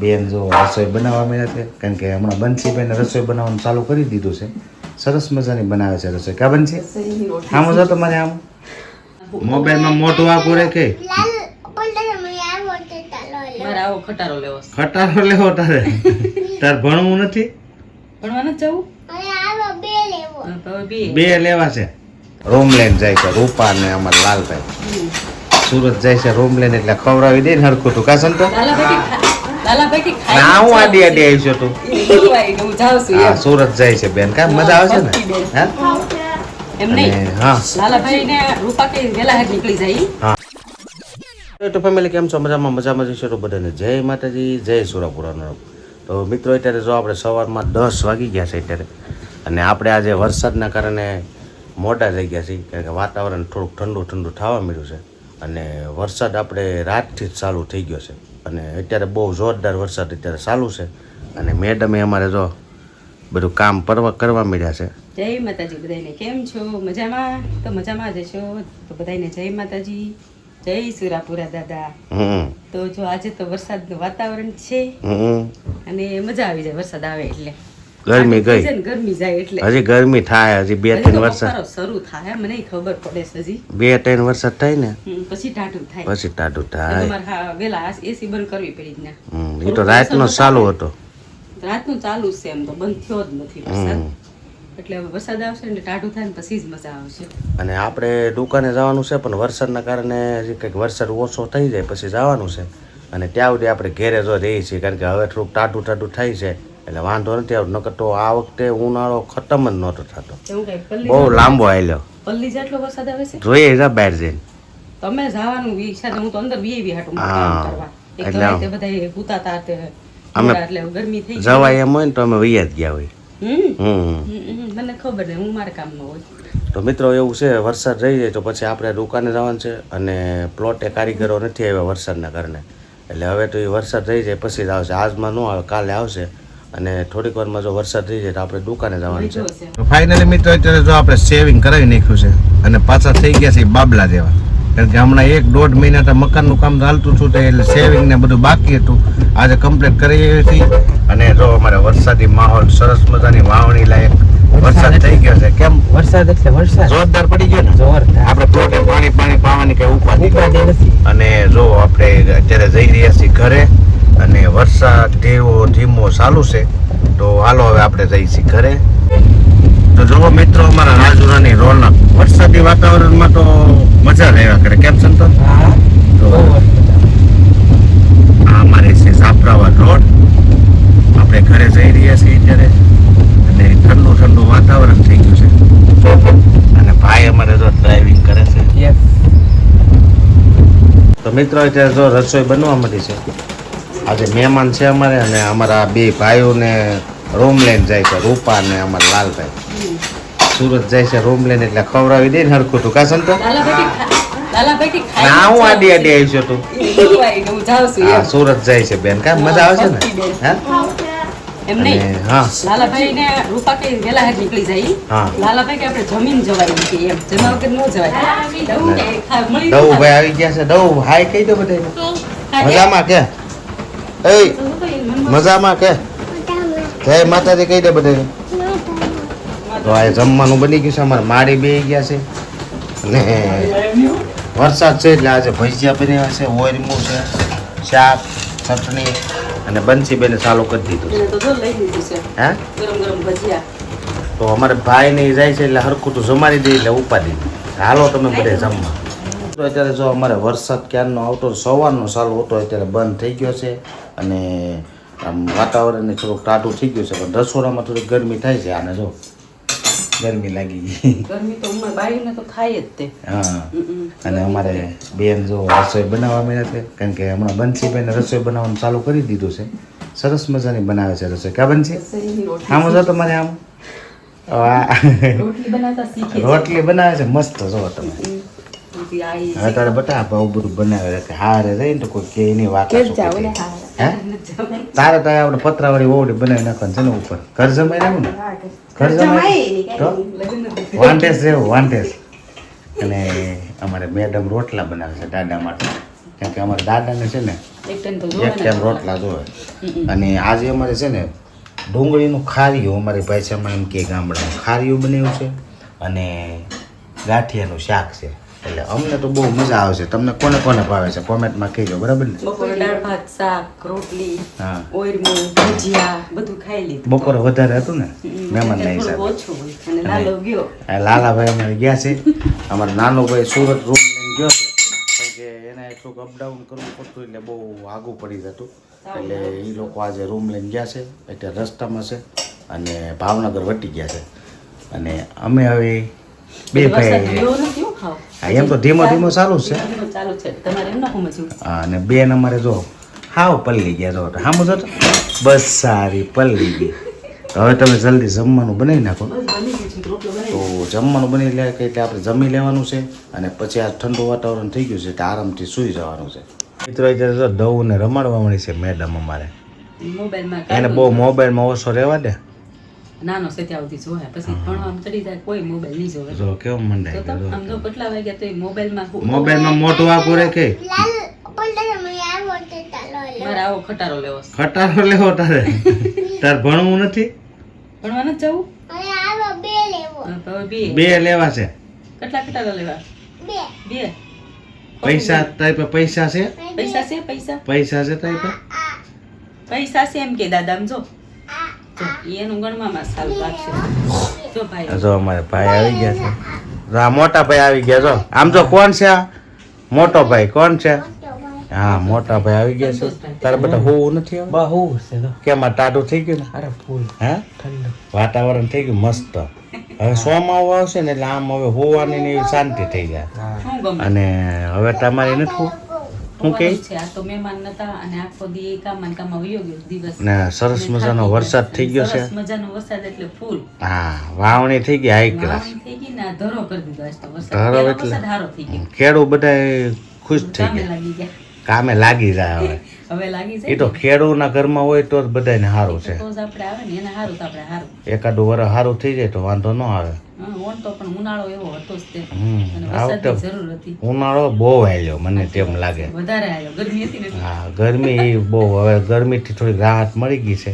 બેન જો રસોઈ બનાવવા માંડ્યા છે કારણ કે હમણાં બંસીબેન રસોઈ બનાવવાનું ચાલુ કરી દીધું છે. સરસ મજાની બનાવે છે રસોઈ. કા બંસી? આમ જો તમારે આમ મોબાઈલમાં મોટું આખું રાખે. ખટારો લેવો તારે? તાર ભણવું નથી? બે લેવા છે. રૂમ લઈને જાય છે રૂપા ને અમારા લાલભાઈ. સુરત જાય છે રૂમ લઈને એટલે ખવડાવી દે ને હરખું તું. કા સંતો? ના હું આડી આવી છું તું. હા સુરત જાય છે બેન. કા મજા આવે છે ને? તો ફેમિલી કેમ છો? મજામાં જઈશું તો બધાને જય માતાજી, જય સુરાપુરાનો. તો મિત્રો અત્યારે જો આપણે સવારમાં 10 વાગી ગયા છે અત્યારે, અને આપણે આજે વરસાદના કારણે મોડા થઈ ગયા છીએ કારણ કે વાતાવરણ થોડુંક ઠંડુ ઠંડુ થવા મળ્યું છે. અને વરસાદ આપણે રાતથી જ ચાલુ થઈ ગયો છે અને અત્યારે બહુ જોરદાર વરસાદ અત્યારે ચાલુ છે. અને મેડમે અમારે જો બધું કામ કરવા મળ્યા છે. જય માતાજી બધાને. કેમ છો? મજામાં? તો મજામાં જ છો. તો બધાને જય માતાજી, જય સુરાપુરા દાદા. તો જો આજે તો વરસાદનું વાતાવરણ છે અને મજા આવી જાય વરસાદ આવે એટલે. ગરમી ગઈ, ગરમી જાય એટલે હજી ગરમી થાય. હજી 2-3 વરસાદ શરૂ થાય, મને ખબર પડે છે. હજી 2-3 વરસાદ થાય ને પછી ટાઢું થાય. અમારે વેલા એસી બંધ કરવી પડી ને. એ તો રાતનો ચાલુ હતો. રાતનું ચાલુ છે, એમ તો બંધ થયો જ નથી વરસાદ. એટલે વરસાદ આવશે એટલે ટાઢું થાય ને પછી જ મજા આવશે. અને આપણે દુકાને જવાનું છે પણ વરસાદના કારણે હજી કંઈક વરસાદ ઓછો થઈ જાય પછી જવાનું છે. અને ત્યાં સુધી આપણે ઘેરે જો રહીએ છીએ કારણ કે હવે થોડુંક ટાઢું થાય છે એટલે વાંધો નથી આવતો. નકર તો આ વખતે ઉનાળો ખતમ જ નહોતો થતો, બહુ લાંબો આવેલો. પલ્લી જેટલો વરસાદ આવે છે જોઈએ જા બહાર જઈને. તમે જવાનું ઈચ્છા હું તો અંદર વીએ હાટું કરવા એટલે બધા ઉતાતા અમે એટલે ગરમી થઈ જવાય એમ હોય ને તો અમે વૈયા જ ગયા હોય. મને ખબર નહીં, હું મારા કામમાં હોય. તો મિત્રો એવું છે, વરસાદ રહી જાય તો પછી આપણે દુકાને જવાનું છે. અને પ્લોટે કારીગરો નથી આવ્યા વરસાદના કારણે, એટલે હવે તો એ વરસાદ રહી જાય પછી જ આવશે. આજમાં ન આવે, કાલે આવશે. અને થોડીક વારમાં જો વરસાદ થઈ જાય તો આપણે દુકાને જવાનું છે. તો ફાઇનલી મિત્રો અત્યારે જો આપણે સેવિંગ કરાવી નાખ્યું છે અને પાછા થઈ ગયા છે બાબલા જેવા. કારણ કે હમણાં 1-1.5 મહિના તો મકાનનું કામ ચાલતું હતું એટલે સેવિંગ ને બધું બાકી હતું. આજે કમ્પ્લીટ કરી છીએ અને જો અમારે વરસાદી માહોલ, સરસ મજાની વાવણી લાયક વરસાદ થઈ ગયો છે. કેમ વરસાદ એટલે વરસાદ જોરદાર પડી ગયો ને. જોરદાર. આપણે પ્લોટે પાણી પાવાની કઈ ઉપાધિ નથી. અને જો આપણે અત્યારે જઈ રહ્યા છીએ ઘરે અને વરસાદ ધીમો ચાલુ છે. તો હાલો હવે આપણે જઈએ છીએ ઘરે. તો જુઓ મિત્રો અમારા રાજુરાની રોનક વરસાદી વાતાવરણમાં તો મજા લેવા કરે. કેમ સંતોષ? આ અમારે છે જાફરાબાદ રોડ. આપણે ઘરે જઈ રહ્યા છીએ અત્યારે અને ઠંડુ વાતાવરણ થઈ ગયું છે. અને ભાઈ અમારે જો ડ્રાઇવિંગ કરે છે. તો મિત્રો અત્યારે જો રસોઈ બનવા માંડી છે. આજે મહેમાન છે અમારે અને અમારા 2 ભાઈઓને રૂમ લઈને જાય છે, રૂપા ને અમારા લાલભાઈ. સુરત જાય છે રૂમ લઈને એટલે ખવડાવી દે ને હરખું તું. કા સંતો? ના હું આડી આવી છું તું. હા સુરત જાય છે બેન. કા મજા આવે છે ને? એમ નહીં. લાલાભાઈ ને રૂપા કઈ વેલા નીકળી જાય. લાલાભાઈ કે આપણે જમીન જવાય નથી, એમ જમા વગર ન જવાય. દઉભાઈ આવી ગયા છે. દઉ હાય કહી દો બધા. મજામાં કે? એ મજામાં કે? જય માતાજી કહી દે બધા. તો આ જમવાનું બની ગયું છે. અમારે માળી બેસી ગયા છે અને વરસાદ છે એટલે આજે ભજીયા બન્યા છે, ઓરમું છે, શાક, ચટણી અને બંસીબેને ચાલુ કરી દીધું છે. હે તો અમારે ભાઈ ને જાય છે એટલે હરખું તો જમાડી દે એટલે ઉપાડી. હાલો તમે બધે જમવા. તો અત્યારે જો અમારે વરસાદ ક્યારનો આવતો સવારનો ચાલુ હતો, અત્યારે બંધ થઈ ગયો છે. અને આમ વાતાવરણ થોડુંક ટાઢું થઈ ગયું છે પણ રસોડામાં થોડીક ગરમી થાય છે. આને જો ગરમી લાગી ગઈ. ગરમી તો બાઈને તો થાય જ તે. હા અને અમારે બેન જો રસોઈ બનાવવા માંડ્યા છે કારણ કે હમણાં બંસીબેન રસોઈ બનાવવાનું ચાલુ કરી દીધું છે. સરસ મજાની બનાવે છે રસોઈ. કા બંસી? આમ જો તમારે આમ રોટલી બનાવે છે મસ્ત. જો તમે હવે તારે બટા બહુ બધું બનાવે છે. હારે રહીને તો કોઈ કે નહીં વાકા. હે તારે તો આપણે પતરાવાળી ઓવડી બનાવી નાખવાની છે ને ઉપર. ઘર જમાઈ નાખું ને? ઘર જમાઈ વાંટેસ જેવું વાંટેસ. અને અમારે મેડમ રોટલા બનાવે છે દાદા માટે કારણ કે અમારા દાદાને છે ને એક ટાઈમ તો એક જોવે ટાઈમ રોટલા જોવે. અને આજે અમારે છે ને ડુંગળીનું ખારીયું, અમારી ભાષામાં એમ કે ગામડાનું ખારીયું બનાવ્યું છે અને ગાંઠિયાનું શાક છે. એટલે અમને તો બહુ મજા આવશે. તમને કોને કોને ભાવે છે કોમેન્ટમાં કહેજો, બરાબર ને? બપોરે દાળ ભાત, શાક, રોટલી, હા, ઓયરમું, ભજીયા બધું ખાઈ લીધું. બપોરે વધારે હતું ને મહેમાનના થોડું હિસાબે. ઓછું હોય અને લાલો ગયો. આ લાલાભાઈ અમારે ગયા છે. અમારા નાનો ભાઈ સુરત રૂમ લઈને ગયો છે, કારણ કે એને થોડુંક અપડાઉન કરવું પડતું એટલે બહુ આઘું પડી જતું. એટલે એ લોકો આજે રૂમ લઈને ગયા છે, એટલે રસ્તામાં છે અને ભાવનગર વટી ગયા છે. અને અમે હવે બે ભાઈ, ગયો નથી હો ખાવ. હા, એમ તો ધીમો ધીમો ચાલુ જ છે. ચાલુ છે તમારે એમ ના સમજવું. હા, અને બેન અમારે જો હાવ પલ્લી ગયા. જો સામું જો તો બસ સારી પલ્લી ગઈ. તો હવે તમે જલ્દી જમવાનું બનાવી નાખો. બસ બની ગયું છે, રોટલો બનાવી તો જમવાનું બની લે કે એટલે આપણે જમી લેવાનું છે અને પછી આ ઠંડુ વાતાવરણ થઈ ગયું છે એટલે આરામથી સૂઈ જવાનું છે. મિત્રો અત્યારે જો દવને રમાડવા મળી છે મેડમ અમારે. મોબાઈલમાં એને બહુ મોબાઈલમાં ઓછો રહેવા દે. નાનો છે ત્યાં સુધી જોયા, પછી ભણવામાં ચડી જાય કોઈ મોબાઈલ નહીં જોવે. જો કેવો મંડાઈ તો ગયો. આમ જો કેટલા વાગ્યા તો મોબાઈલમાં મોબાઈલમાં મોટું આખું રાખે. મારે આવો ખટારો લેવો છે. ખટારો લેવો તારે? તાર ભણવું નથી? ભણવા નથી જવું? હા, તો હવે બે બે લેવા છે. કેટલા ખટારા લેવા? બે. પૈસા તારી પાસે પૈસા છે? પૈસા છે? પૈસા પૈસા છે તારી પાસે? પૈસા છે એમ કે દાદા, આમ જો જો, એનું ગણવામાં સારું લાગશે. જો ભાઈ જો અમારે ભાઈ આવી ગયા છે. જો આ મોટા ભાઈ આવી ગયા. જો આમ જો કોણ છે આ મોટો ભાઈ? કોણ છે? હા, મોટા ભાઈ આવી ગયા છે. તારે બધા હોવું નથી આવે? બહુ છે તો. કેમ આ ટાઢું થઈ ગયું ને? અરે ફૂલ હે, ઠંડુ. વાતાવરણ થઈ ગયું મસ્ત. હવે સોમાવું આવશે ને એટલે આમ હવે હોવાની ને એવી શાંતિ થઈ જાય. શું ગમે અને હવે તમારે નથી શું કે છે? આ તો મહેમાન નતા અને આખો દી કામમાં ને કામમાં વયો ગયો દિવસ. ને સરસ મજાનો વરસાદ થઈ ગયો છે. સરસ મજાનો વરસાદ એટલે ફૂલ હા, વાવણી થઈ ગઈ હાઈ ક્લાસ. વાવણી થઈ ગઈ ને આ ધરો કરી દીધો આજ તો વરસાદ. ધરો પહેલો એટલે? વરસાદ હારો થઈ ગયો. ખેડૂત બધા ખુશ થઈ કામે ગયા, લાગી ગયા. કામે લાગી જાય. હવે હવે લાગી એ જાય તો ખેડૂતના ઘરમાં હોય તો જ બધાને સારું છે. તો જ આપણે આવે ને એને હારું તો આપણે હારું. એકાદું વરસ સારું થઈ જાય તો વાંધો ન આવે. હા, ઓન તો પણ ઉનાળો એવો હતો જ તે. હમ, અને આ વરસાદની વખતે જરૂર હતી. ઉનાળો બહુ આવેલો મને તેમ લાગે. વધારે આવ્યો, ગરમી હતી ને એટલે. હા, ગરમી બહુ. હવે ગરમીથી થોડી રાહત મળી ગઈ છે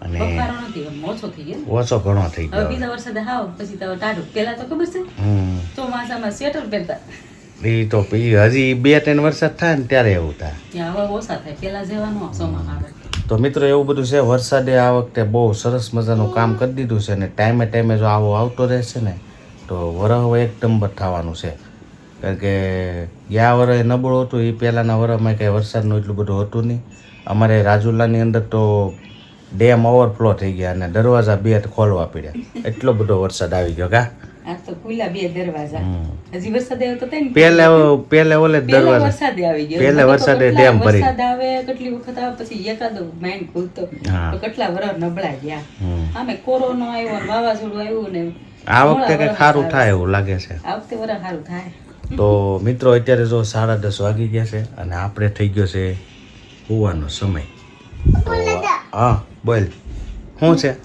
અને બફારો નથી, આમ ઓછો થઈ ગયો. ઓછો ઘણો થઈ હવે ગયો. બીજા વરસાદે હાવ પછી તો ટાઢું. પેલા તો ખબર છે હમ, ચોમાસામાં સ્વેટર પહેરતા, એ તો હજી 2-3 વરસાદ થાય ને ત્યારે એવું થાય. ત્યાં હવે ઓછા થાય. પેલા જેવાનું ચોમાસા આવે. તો મિત્રો એવું બધું છે. વરસાદે આ વખતે બહુ સરસ મજાનું કામ કરી દીધું છે અને ટાઈમે ટાઈમે જો આવો આવતો રહેશે ને તો વરહ એક નંબર થવાનું છે. કારણ કે ગયા વરએ નબળું હતું, એ પહેલાંના વરસમાં કંઈ વરસાદનું એટલું બધું હતું નહીં. અમારે રાજુલાની અંદર તો ડેમ ઓવરફ્લો થઈ ગયા અને દરવાજા 2 ખોલવા પડ્યા. એટલો બધો વરસાદ આવી ગયો. કા આ તો ખુલ્લા 2 દરવાજા. હજી વરસાદ આવ્યો તો થાય ને. પહેલે ઓલે પહેલા દરવાજા વરસાદે આવી ગયો. પહેલા નકર તો વરસાદે કેટલા ડેમ ભરી. વરસાદ આવે કેટલી વખત આવે પછી એકાદો માઇન્ડ ખુલતો. હા. તો કેટલા વરસ નબળા ગયા. હમ. આમે કોરોના આવ્યો ને વાવાઝોડું આવ્યું ને આ વખતે કંઈક સારું થાય એવું લાગે છે. આ વખતે વરસ સારું થાય. તો મિત્રો અત્યારે જો 10:30 વાગી ગયા છે અને આપણે થઈ ગયો છે હોવાનો સમય. તો હા બોલ શું છે?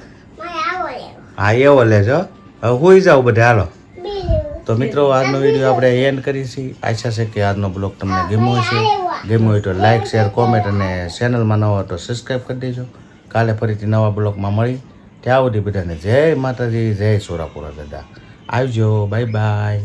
હા, એવો લેજો. હવે હોઈ જાવ બધા, હાલો. તો મિત્રો આજનો વિડીયો આપણે એન્ડ કરીએ છીએ. આશા છે કે આજનો બ્લોગ તમને ગમ્યો હશે. ગમ્યો હોય તો લાઈક, શેર, કોમેન્ટ અને ચેનલમાં નવા હોય તો સબસ્ક્રાઈબ કરી દેજો. કાલે ફરીથી નવા બ્લોગમાં મળી. ત્યાં સુધી બધાને જય માતાજી, જય સોરાપુરા દાદા. આવજો, બાય બાય.